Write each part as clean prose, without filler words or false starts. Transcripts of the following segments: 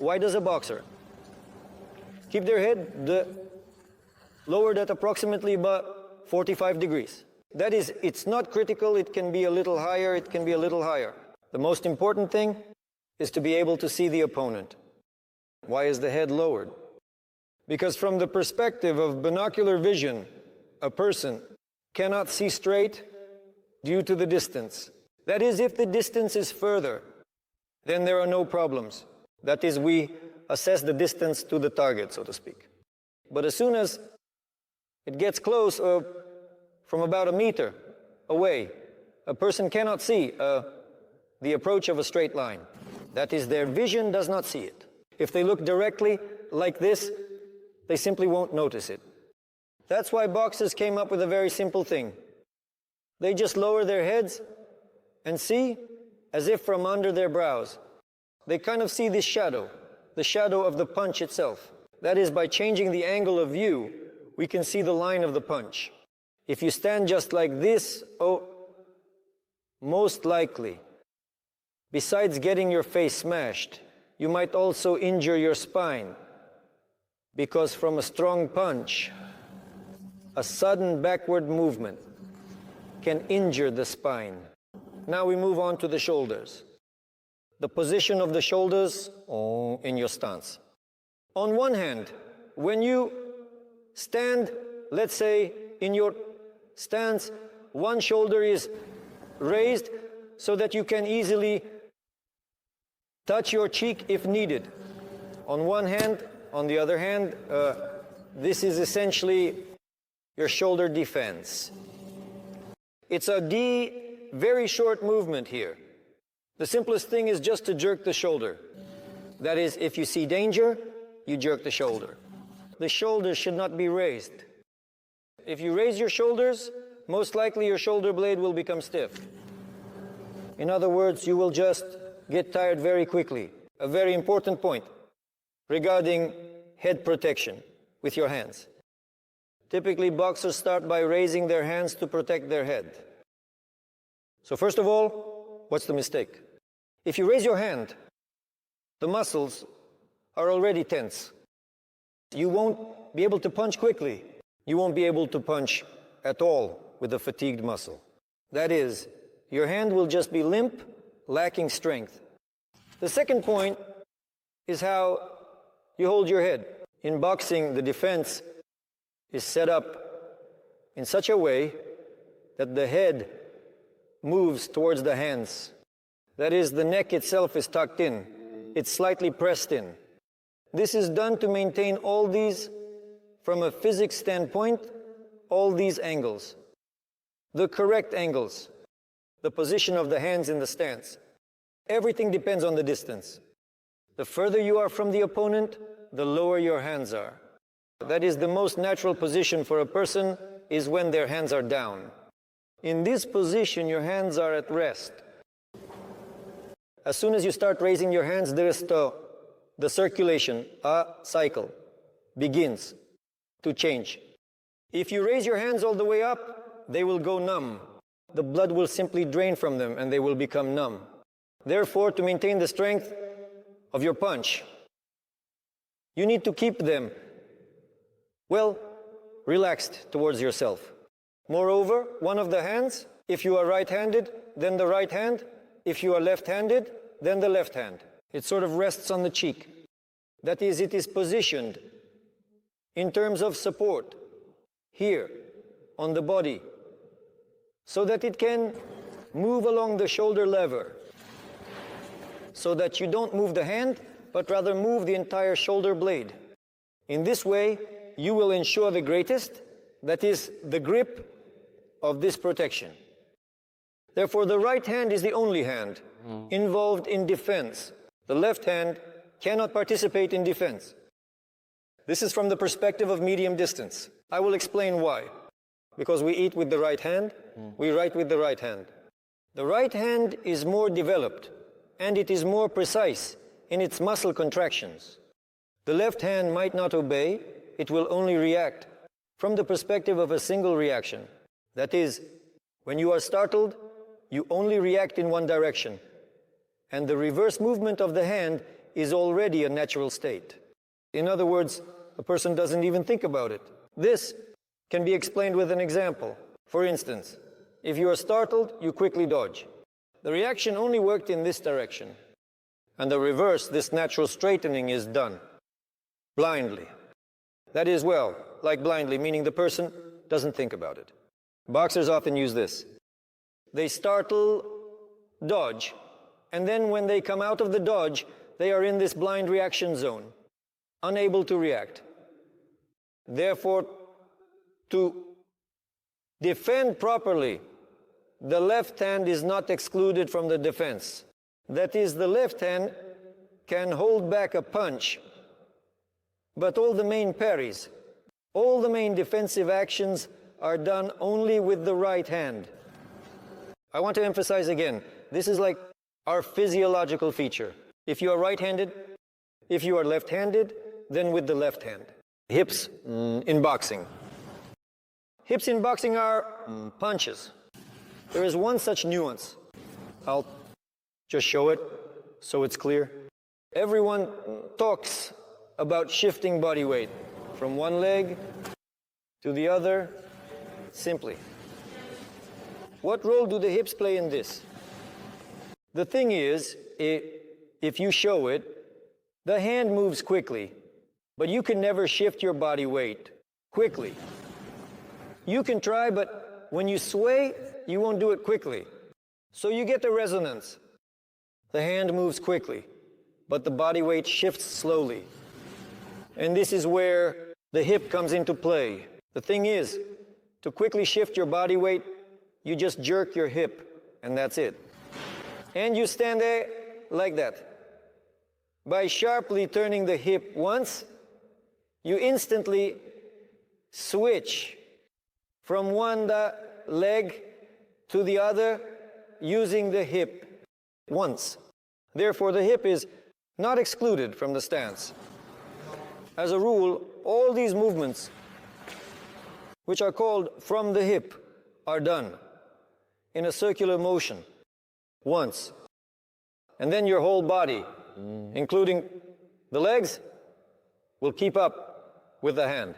Why does a boxer keep their head lowered at approximately about 45 degrees? That is, it's not critical, it can be a little higher, it can be a little higher. The most important thing is to be able to see the opponent. Why is the head lowered? Because from the perspective of binocular vision, a person cannot see straight due to the distance. That is, if the distance is further, then there are no problems. That is, we assess the distance to the target, so to speak. But as soon as it gets close, from about a meter away, a person cannot see the approach of a straight line. That is, their vision does not see it. If they look directly like this, they simply won't notice it. That's why boxers came up with a very simple thing. They just lower their heads and see as if from under their brows. They kind of see this shadow, the shadow of the punch itself. That is, by changing the angle of view, we can see the line of the punch. If you stand just like this, most likely, besides getting your face smashed, you might also injure your spine, because from a strong punch, a sudden backward movement can injure the spine. Now we move on to the shoulders. The position of the shoulders in your stance. On one hand, when you stand, let's say, in your stance, one shoulder is raised so that you can easily touch your cheek if needed. On one hand, on the other hand, this is essentially your shoulder defense. It's a very short movement here. The simplest thing is just to jerk the shoulder. That is, if you see danger, you jerk the shoulder. The shoulders should not be raised. If you raise your shoulders, most likely your shoulder blade will become stiff. In other words, you will just get tired very quickly. A very important point regarding head protection with your hands. Typically, boxers start by raising their hands to protect their head. So first of all, what's the mistake? If you raise your hand, the muscles are already tense. You won't be able to punch quickly. You won't be able to punch at all with a fatigued muscle. That is, your hand will just be limp, lacking strength. The second point is how you hold your head. In boxing, the defense is set up in such a way that the head moves towards the hands. That is, the neck itself is tucked in. It's slightly pressed in. This is done to maintain all these, from a physics standpoint, all these angles. The correct angles, the position of the hands in the stance. Everything depends on the distance. The further you are from the opponent, the lower your hands are. That is, the most natural position for a person is when their hands are down. In this position, your hands are at rest. As soon as you start raising your hands, the circulation, cycle, begins to change. If you raise your hands all the way up, they will go numb. The blood will simply drain from them and they will become numb. Therefore, to maintain the strength of your punch, you need to keep them well relaxed towards yourself. Moreover, one of the hands, if you are right-handed, then the right hand. If you are left-handed, then the left hand. It sort of rests on the cheek. That is, it is positioned in terms of support here on the body so that it can move along the shoulder lever, so that you don't move the hand, but rather move the entire shoulder blade. In this way, you will ensure the greatest, that is, the grip of this protection. Therefore, the right hand is the only hand involved in defense. The left hand cannot participate in defense. This is from the perspective of medium distance. I will explain why. Because we eat with the right hand, we write with the right hand. The right hand is more developed, and it is more precise in its muscle contractions. The left hand might not obey, it will only react from the perspective of a single reaction. That is, when you are startled, you only react in one direction. And the reverse movement of the hand is already a natural state. In other words, a person doesn't even think about it. This can be explained with an example. For instance, if you are startled, you quickly dodge. The reaction only worked in this direction. And the reverse, this natural straightening, is done blindly. That is, well, like blindly, meaning the person doesn't think about it. Boxers often use this. They startle, dodge, and then when they come out of the dodge, they are in this blind reaction zone, unable to react. Therefore, to defend properly, the left hand is not excluded from the defense. That is, the left hand can hold back a punch, but all the main parries, all the main defensive actions are done only with the right hand. I want to emphasize again, this is like our physiological feature. If you are right-handed, if you are left-handed, then with the left hand. Hips in boxing. Hips in boxing are punches. There is one such nuance. I'll just show it so it's clear. Everyone talks about shifting body weight from one leg to the other simply. What role do the hips play in this? The thing is, if you show it, the hand moves quickly, but you can never shift your body weight quickly. You can try, but when you sway, you won't do it quickly. So you get the resonance. The hand moves quickly, but the body weight shifts slowly. And this is where the hip comes into play. The thing is, to quickly shift your body weight, you just jerk your hip, and that's it. And you stand there like that. By sharply turning the hip once, you instantly switch from one leg to the other using the hip once. Therefore, the hip is not excluded from the stance. As a rule, all these movements, which are called from the hip, are done in a circular motion once. And then your whole body, including the legs, will keep up with the hand.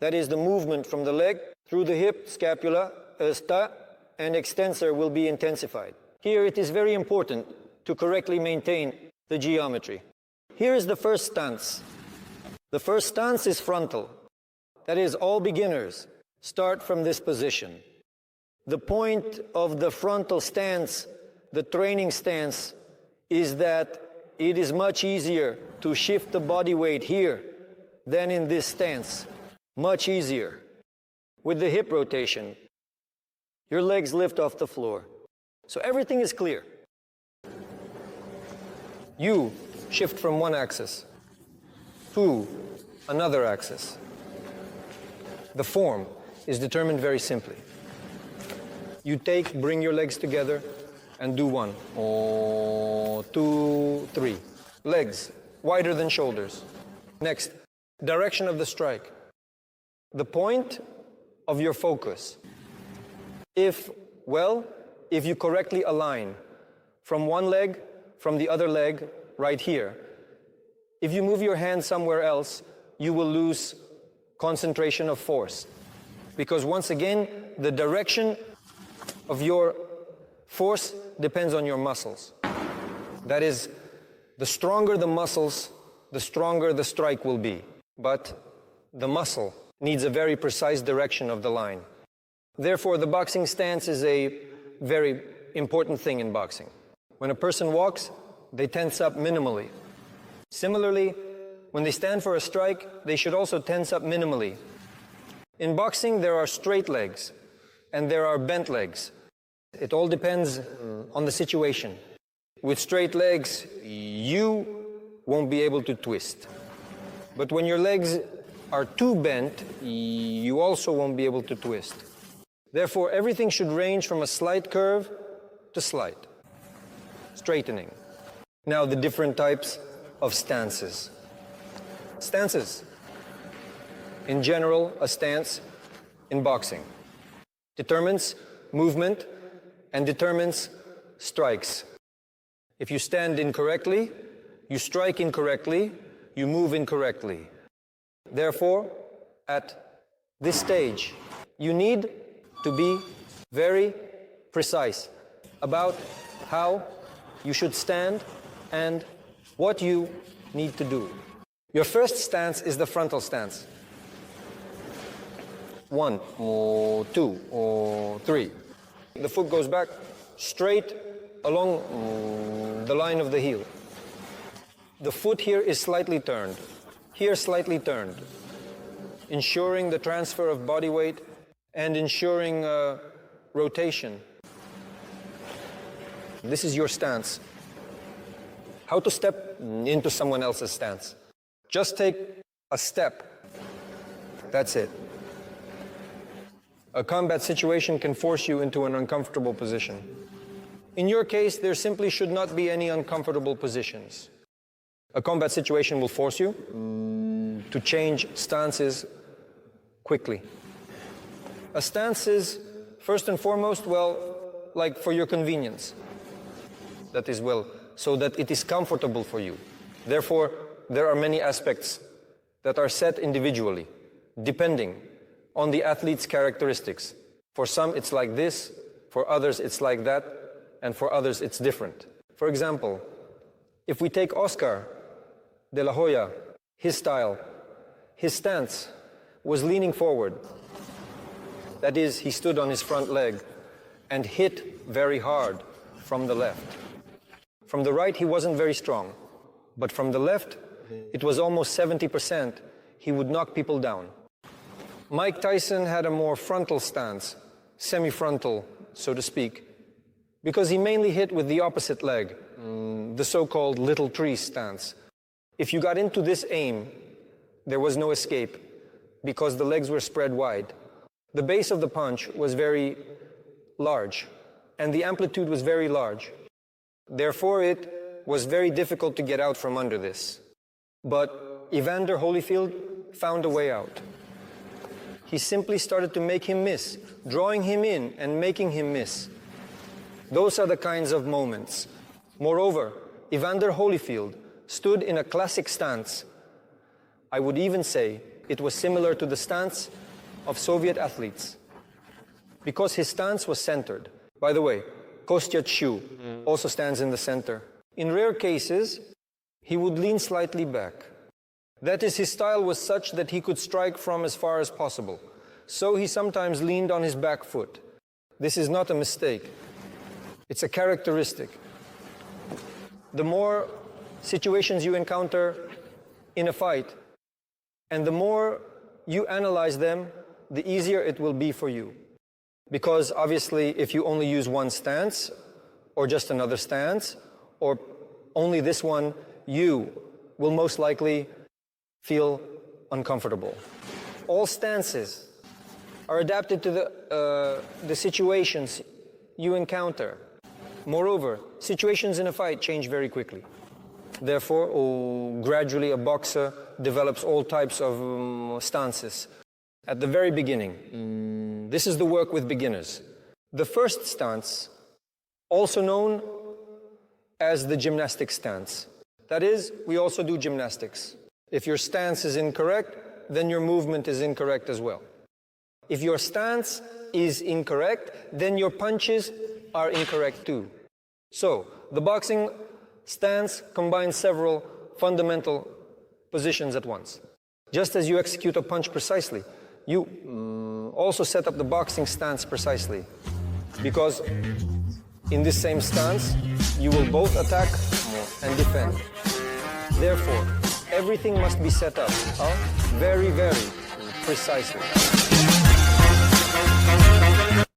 That is, the movement from the leg through the hip, scapula, sta, and extensor will be intensified. Here it is very important to correctly maintain the geometry. Here is the first stance. The first stance is frontal. That is, all beginners start from this position. The point of the frontal stance, the training stance, is that it is much easier to shift the body weight here than in this stance. Much easier. With the hip rotation, your legs lift off the floor. So everything is clear. You shift from one axis to another axis. The form is determined very simply. You bring your legs together and do 1, 2, 3. Legs wider than shoulders. Next, direction of the strike. The point of your focus. If you correctly align from one leg, from the other leg, right here, if you move your hand somewhere else, you will lose concentration of force. Because once again, the direction of your force depends on your muscles. That is, the stronger the muscles, the stronger the strike will be. But the muscle needs a very precise direction of the line. Therefore, the boxing stance is a very important thing in boxing. When a person walks, they tense up minimally. Similarly, when they stand for a strike, they should also tense up minimally. In boxing, there are straight legs and there are bent legs. It all depends on the situation. With straight legs, you won't be able to twist. But when your legs are too bent, you also won't be able to twist. Therefore, everything should range from a slight curve to slight. Straightening. Now, the different types of stances. Stances. In general, a stance in boxing determines movement and determines strikes. If you stand incorrectly, You strike incorrectly, you move incorrectly. Therefore, at this stage, you need to be very precise about how you should stand and what you need to do. Your first stance is the frontal stance. 1, or 2, or 3. The foot goes back straight along the line of the heel. The foot here is slightly turned, here slightly turned, ensuring the transfer of body weight and ensuring rotation. This is your stance. How to step into someone else's stance. Just take a step. That's it. A combat situation can force you into an uncomfortable position. In your case, there simply should not be any uncomfortable positions. A combat situation will force you to change stances quickly. A stance is, first and foremost, well, like for your convenience. That is, well, so that it is comfortable for you. Therefore, there are many aspects that are set individually, depending on the athlete's characteristics. For some, it's like this, for others, it's like that, and for others, it's different. For example, if we take Oscar de la Hoya, his style, his stance was leaning forward. That is, he stood on his front leg and hit very hard from the left. From the right, he wasn't very strong, but from the left, it was almost 70%. He would knock people down. Mike Tyson had a more frontal stance, semi-frontal, so to speak, because he mainly hit with the opposite leg, the so-called little tree stance. If you got into this aim, there was no escape, because the legs were spread wide. The base of the punch was very large, and the amplitude was very large. Therefore, it was very difficult to get out from under this. But Evander Holyfield found a way out. He simply started to make him miss, drawing him in and making him miss. Those are the kinds of moments. Moreover, Evander Holyfield stood in a classic stance. I would even say it was similar to the stance of Soviet athletes, because his stance was centered. By the way, Kostya Tszyu also stands in the center. In rare cases, he would lean slightly back. That is, his style was such that he could strike from as far as possible. So he sometimes leaned on his back foot. This is not a mistake. It's a characteristic. The more situations you encounter in a fight, and the more you analyze them, the easier it will be for you. Because obviously, if you only use one stance, or just another stance, or only this one, you will most likely feel uncomfortable. All stances are adapted to the situations you encounter. Moreover, situations in a fight change very quickly. Therefore, gradually a boxer develops all types of stances. At the very beginning, this is the work with beginners. The first stance, also known as the gymnastic stance. That is, we also do gymnastics. If your stance is incorrect, then your movement is incorrect as well. If your stance is incorrect, then your punches are incorrect too. So, the boxing stance combines several fundamental positions at once. Just as you execute a punch precisely, you also set up the boxing stance precisely. Because in this same stance, you will both attack and defend. Therefore, everything must be set up very, very precisely.